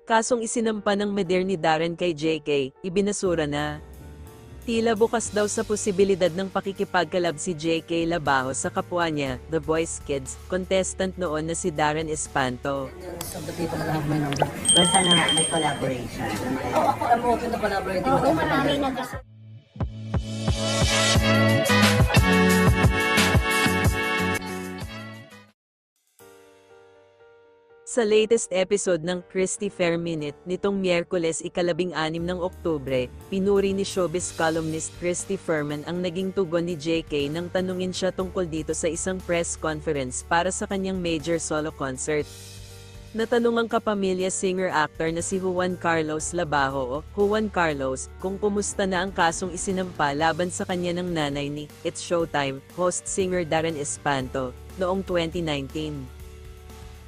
Kasong isinampa ng Meder ni Darren kay JK, ibinasura na. Tila bukas daw sa posibilidad ng pakikipagkalab si JK Labajo sa kapwa niya, The Voice Kids, contestant noon na si Darren Espanto. Of the people that have my number. Pero sana may collaboration. I'm open to collaborating with everybody. Sa latest episode ng Christy Fair Minute nitong Miyerkules ika-16 ng Oktubre, pinuri ni showbiz columnist Christy Ferman ang naging tugon ni JK nang tanungin siya tungkol dito sa isang press conference para sa kanyang major solo concert. Natanong ang kapamilya singer-actor na si Juan Carlos Labajo o Juan Carlos kung kumusta na ang kasong isinampa laban sa kanya ng nanay ni It's Showtime host singer Darren Espanto noong 2019.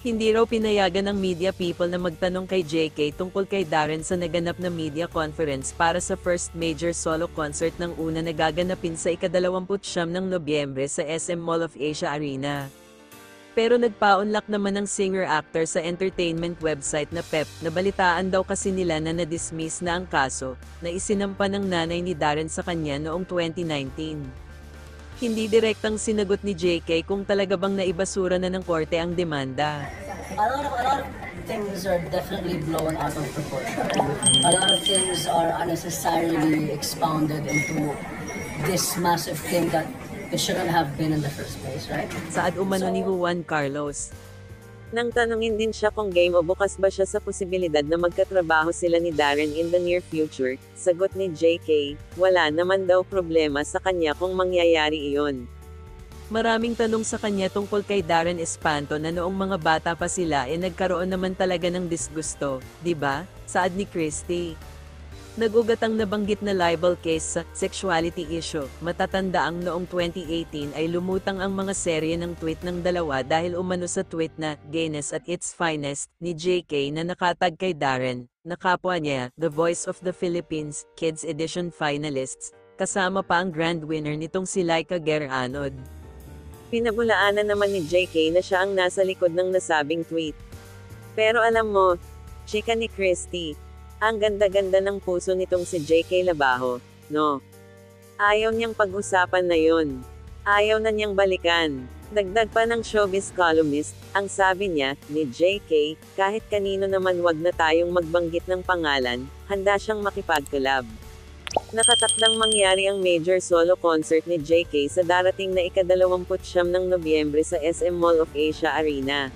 Hindi raw pinayagan ng media people na magtanong kay JK tungkol kay Darren sa naganap na media conference para sa first major solo concert ng una na gaganapin sa ika-29 ng Nobyembre sa SM Mall of Asia Arena. Pero nagpaunlak naman ng singer-actor sa entertainment website na PEP na balitaan daw kasi nila na na-dismiss na ang kaso na isinampa ng nanay ni Darren sa kanya noong 2019. Hindi direktang sinagot ni JK kung talaga bang naibasura na ng korte ang demanda. A lot of things are definitely blown out of proportion. A lot of things are unnecessarily expounded into this massive thing that it shouldn't have been in the first place, right? Saad umano ni Juan Carlos. Nang tanungin din siya kung game o bukas ba siya sa posibilidad na magkatrabaho sila ni Darren in the near future, sagot ni JK, wala naman daw problema sa kanya kung mangyayari iyon. Maraming tanong sa kanya tungkol kay Darren Espanto na noong mga bata pa sila nagkaroon naman talaga ng disgusto, di ba? Saad ni Christy. Nag-ugat ang nabanggit na libel case sa sexuality issue. Matatanda ang noong 2018 ay lumutang ang mga serye ng tweet ng dalawa dahil umano sa tweet na Gayness at its Finest ni JK na nakatag kay Darren, na kapwa niya, The Voice of the Philippines, Kids Edition finalists, kasama pa ang grand winner nitong si Laika Guer-Anod. Pinabulaanan naman ni JK na siya ang nasa likod ng nasabing tweet. Pero alam mo, chika ni Christy, ang ganda-ganda ng puso nitong si JK Labajo, no? Ayaw niyang pag-usapan na yun. Ayaw na niyang balikan. Dagdag pa ng showbiz columnist, ang sabi niya, ni JK, kahit kanino naman wag na tayong magbanggit ng pangalan, handa siyang makipag-collab. Nakatakdang mangyari ang major solo concert ni JK sa darating na ika-29 ng Nobyembre sa SM Mall of Asia Arena.